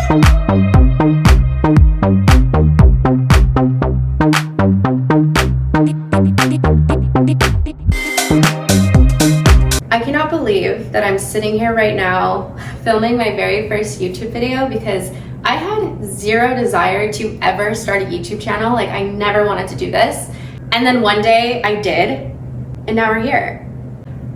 I cannot believe that I'm sitting here right now filming my very first YouTube video because I had zero desire to ever start a YouTube channel. Like, I never wanted to do this. And then one day I did, and now we're here.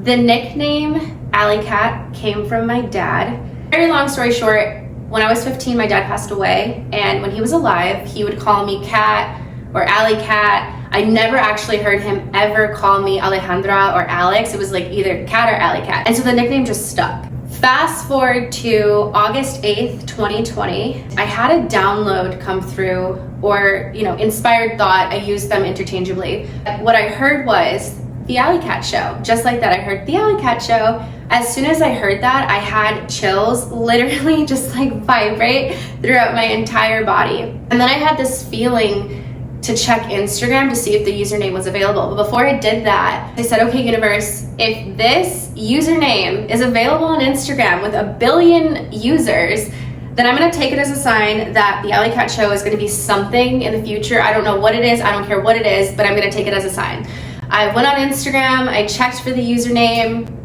The nickname Alleycat came from my dad. Very long story short, when I was 15, my dad passed away, and when he was alive, he would call me Cat or Alleycat. I never actually heard him ever call me Alejandra or Alex. It was like either Cat or Alleycat. And so the nickname just stuck. Fast forward to August 8th, 2020, I had a download come through, or, inspired thought. I used them interchangeably. What I heard was the Alleycat Show. Just like that, I heard the Alleycat Show. As soon as I heard that, I had chills literally just like vibrate throughout my entire body. And then I had this feeling to check Instagram to see if the username was available. But before I did that, I said, okay, universe, if this username is available on Instagram with 1 billion users, then I'm gonna take it as a sign that the Alleycat Show is gonna be something in the future. I don't know what it is, I don't care what it is, but I'm gonna take it as a sign. I went on Instagram, I checked for the username,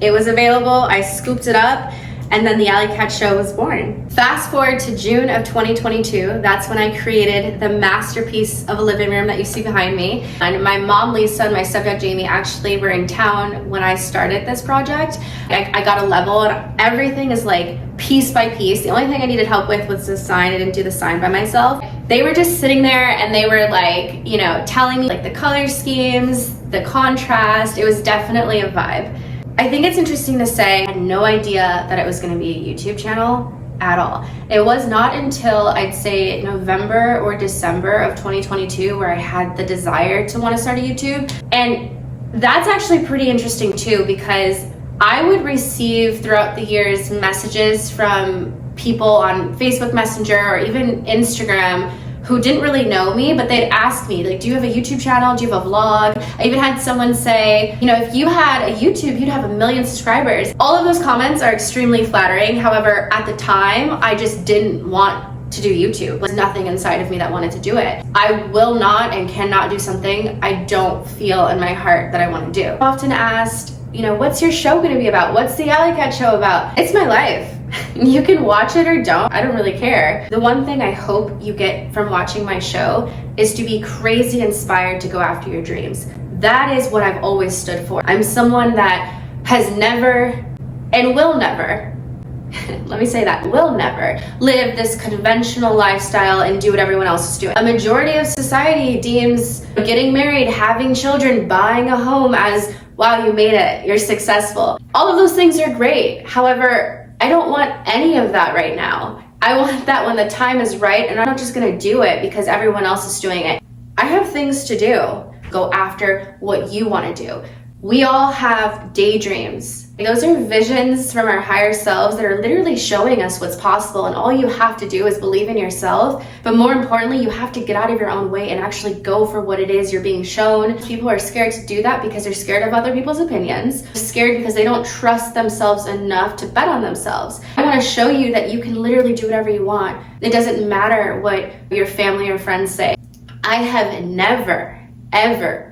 it was available, I scooped it up, and then the Alleycat Show was born. Fast forward to June of 2022, that's when I created the masterpiece of a living room that you see behind me. And my mom, Lisa, and my stepdad, Jamie, actually were in town when I started this project. I got a level, and everything is like piece by piece. The only thing I needed help with was the sign. I didn't do the sign by myself. They were just sitting there and they were like, telling me like the color schemes, the contrast. It was definitely a vibe. I think it's interesting to say I had no idea that it was going to be a YouTube channel at all. It was not until I'd say November or December of 2022 where I had the desire to want to start a YouTube. And that's actually pretty interesting too, because I would receive throughout the years messages from people on Facebook Messenger or even Instagram who didn't really know me, but they'd ask me, like, do you have a YouTube channel? Do you have a vlog? I even had someone say, if you had a YouTube, you'd have 1 million subscribers. All of those comments are extremely flattering. However, at the time, I just didn't want to do YouTube. There's nothing inside of me that wanted to do it. I will not and cannot do something I don't feel in my heart that I want to do. I'm often asked, what's your show gonna be about? What's the Alleycat Show about? It's my life. You can watch it or don't, I don't really care. The one thing I hope you get from watching my show is to be crazy inspired to go after your dreams. That is what I've always stood for. I'm someone that has never and will never, let me say that, will never live this conventional lifestyle and do what everyone else is doing. A majority of society deems getting married, having children, buying a home as, wow, you made it, you're successful. All of those things are great. However, I don't want any of that right now. I want that when the time is right, and I'm not just gonna do it because everyone else is doing it. I have things to do. Go after what you wanna do. We all have daydreams. Those are visions from our higher selves that are literally showing us what's possible, and all you have to do is believe in yourself. But more importantly, you have to get out of your own way and actually go for what it is you're being shown. People are scared to do that because they're scared of other people's opinions. They're scared because they don't trust themselves enough to bet on themselves. I want to show you that you can literally do whatever you want. It doesn't matter what your family or friends say. I have never, ever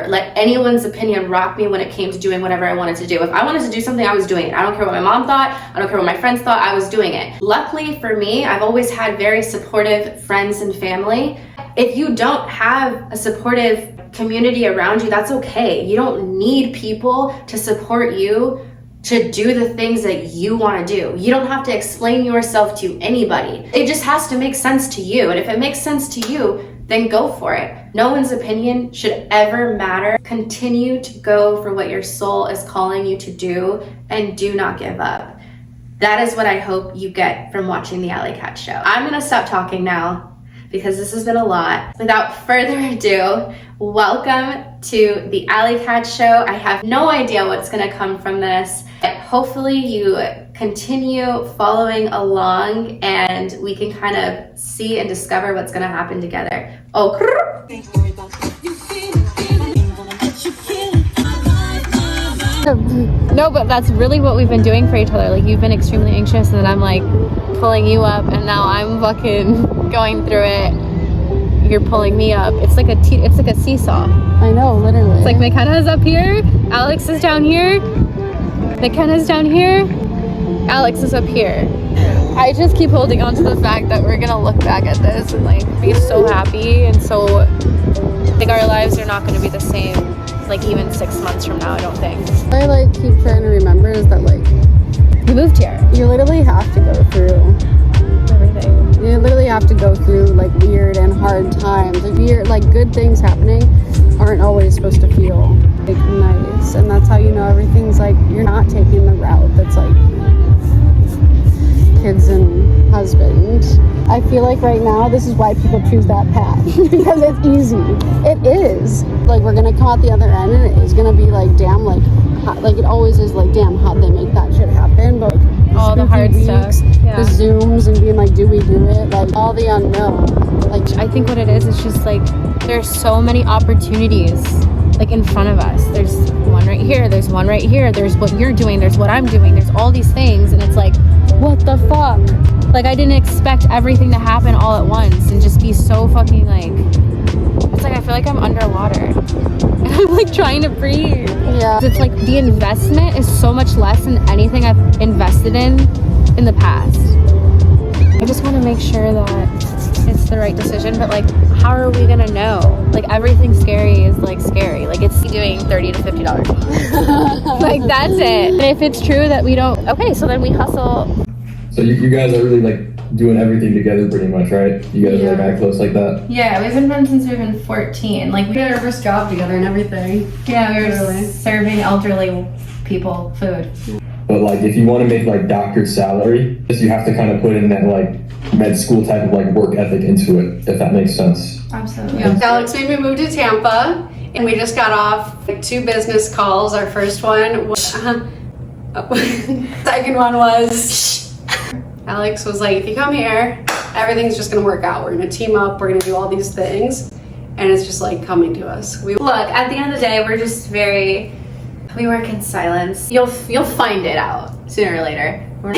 let anyone's opinion rock me when it came to doing whatever I wanted to do. If I wanted to do something, I was doing it. I don't care what my mom thought. I don't care what my friends thought. I was doing it. Luckily for me, I've always had very supportive friends and family. If you don't have a supportive community around you, that's okay. You don't need people to support you to do the things that you want to do. You don't have to explain yourself to anybody. It just has to make sense to you. And if it makes sense to you, then go for it. No one's opinion should ever matter. Continue to go for what your soul is calling you to do, and do not give up. That is what I hope you get from watching the Alleycat Show. I'm gonna stop talking now because this has been a lot. Without further ado, welcome to the Alleycat Show. I have no idea what's gonna come from this, but hopefully you continue following along and we can kind of see and discover what's gonna happen together. Oh, No, but that's really what we've been doing for each other. Like, you've been extremely anxious, and then I'm like pulling you up, and now I'm fucking going through it. You're pulling me up. It's like a seesaw. I know, literally. It's like McKenna's up here, Alex is down here, McKenna's down here, Alex is up here. I just keep holding on to the fact that we're gonna look back at this and like be so happy, and so like our lives are not gonna be the same like even 6 months from now, I don't think. What I like keep trying to remember is that like you moved here. You literally have to go through Everything. You literally have to go through like weird and hard times. Like good things happening aren't always supposed to feel like nice, and that's how you know everything's like you're not taking the route that's like kids and husband. I feel like right now this is why people choose that path because it's easy. It is. Like we're gonna come out the other end and it is gonna be like damn like it always is like damn how'd they make that shit happen, but like, all the hard stuff, the Zooms and being like do we do it, like all the unknown. Like I think what it is just like there's so many opportunities like in front of us. There's one right here, there's one right here, there's what you're doing, there's what I'm doing, there's all these things, and it's like what the fuck? Like I didn't expect everything to happen all at once and just be so fucking like it's like I feel like I'm underwater and I'm like trying to breathe. Yeah. It's like the investment is so much less than anything I've invested in the past. I just want to make sure that it's the right decision, but like how are we gonna know? Like everything scary is like scary. Like it's doing $30 to $50. Like that's it. And if it's true that we don't, okay, so then we hustle. So you guys are really like doing everything together pretty much, right? You guys are like that close like that? Yeah, we've been friends since we've been 14. Like we did our first job together and everything. Yeah, we were serving elderly people food. But like if you want to make like doctor's salary, you have to kind of put in that like med school type of like work ethic into it, if that makes sense. Absolutely. Yeah. Alex made me move to Tampa and we just got off like 2 business calls. Our first one was second one was Alex was like, if you come here, everything's just gonna work out. We're gonna team up, we're gonna do all these things, and it's just like coming to us. Look, at the end of the day, we're just we work in silence. You'll find it out sooner or later. All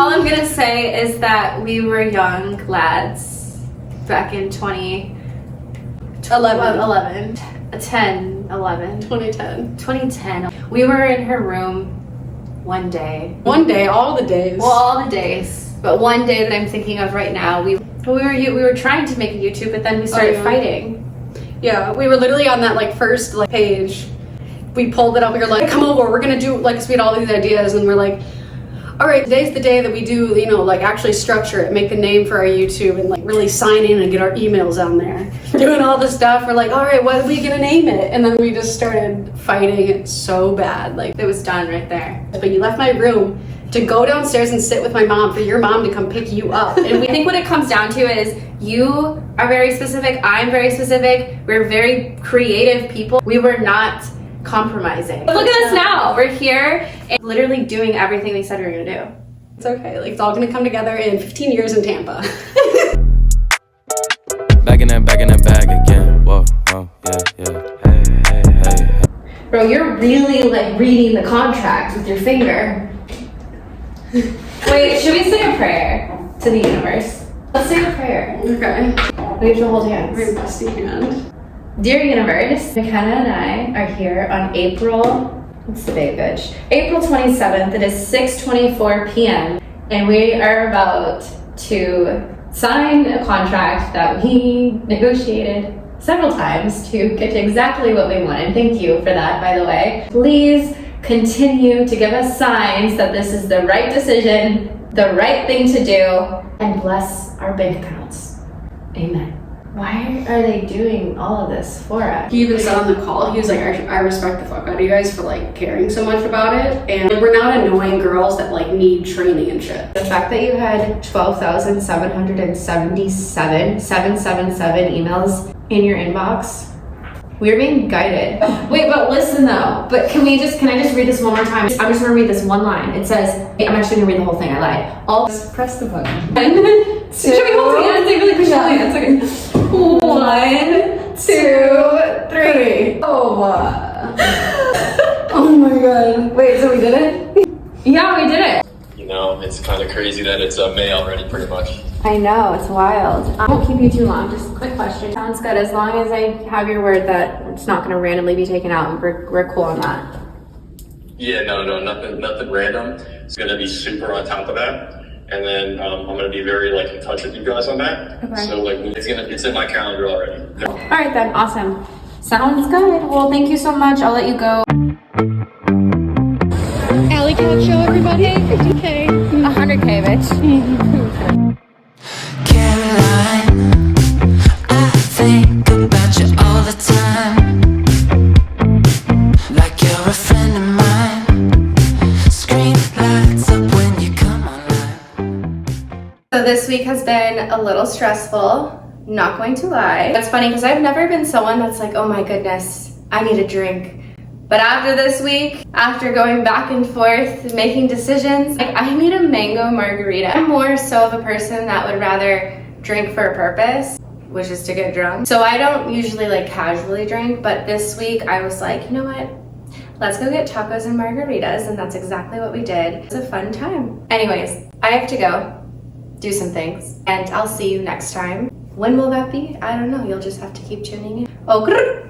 I'm gonna say is that we were young lads back in 2010. We were in her room one day, all the days. Well, all the days, but one day that I'm thinking of right now, we were trying to make a YouTube, but then we started fighting. Yeah, we were literally on that like first like page. We pulled it up. We were like, "Come over. We're gonna do like." Cause we had all these ideas, and we're like, "All right, today's the day that we do. You know, like actually structure it, make a name for our YouTube, and like really sign in and get our emails on there." Doing all this stuff. We're like, "All right, what are we gonna name it?" And then we just started fighting it so bad. Like it was done right there. But you left my room to go downstairs and sit with my mom for your mom to come pick you up. And we think what it comes down to is you are very specific. I'm very specific. We're very creative people. We were not compromising. But look at us now. We're here and literally doing everything we said we were gonna do. It's okay. Like it's all gonna come together in 15 years in Tampa. Back in that bag again. Whoa, yeah. Hey. Bro, you're really like reading the contract with your finger. Wait, should we say a prayer to the universe? Let's say a prayer. Okay. We have to hold hands. Very busty hand. Dear universe, McKenna and I are here on what's the date, bitch? April 27th. It is 6:24 p.m. and we are about to sign a contract that we negotiated several times to get to exactly what we wanted. Thank you for that, by the way. Please continue to give us signs that this is the right decision, the right thing to do, and bless our bank accounts. Amen. Why are they doing all of this for us? He even said on the call, he was like, I respect the fuck out of you guys for like caring so much about it. And we're not annoying girls that like need training and shit. The fact that you had 12,777 emails in your inbox, we're being guided. Wait, but listen though. But can I just read this one more time? I'm just gonna read this one line. It says, I'm actually gonna read the whole thing. I lied. Just press the button. Should we hold hands? I really push the hands. Okay. 1, 2, 3. Oh. god. Wait, so we did it? Yeah, we did it. You know, it's kind of crazy that it's May already, pretty much. I know, it's wild. I won't keep you too long. Just a quick question. Sounds good. As long as I have your word that it's not going to randomly be taken out, we're cool on that. Yeah, no, nothing random. It's gonna be super on top of that, and then I'm gonna be very like in touch with you guys on that. Okay. So like it's in my calendar already. All right then, awesome. Sounds good. Well, thank you so much. I'll let you go. Alleycat Show, everybody. 50K. 100K, bitch. Caroline, I think about you all the time, like you're a friend of mine. Screen lights up when you come online. So this week has been a little stressful, not going to lie. It's funny because I've never been someone that's like, oh my goodness, I need a drink. But after this week, after going back and forth, making decisions, like I need a mango margarita. I'm more so of a person that would rather drink for a purpose, which is to get drunk. So I don't usually like casually drink, but this week I was like, you know what? Let's go get tacos and margaritas, and that's exactly what we did. It's a fun time. Anyways, I have to go do some things, and I'll see you next time. When will that be? I don't know. You'll just have to keep tuning in. Oh, grrr.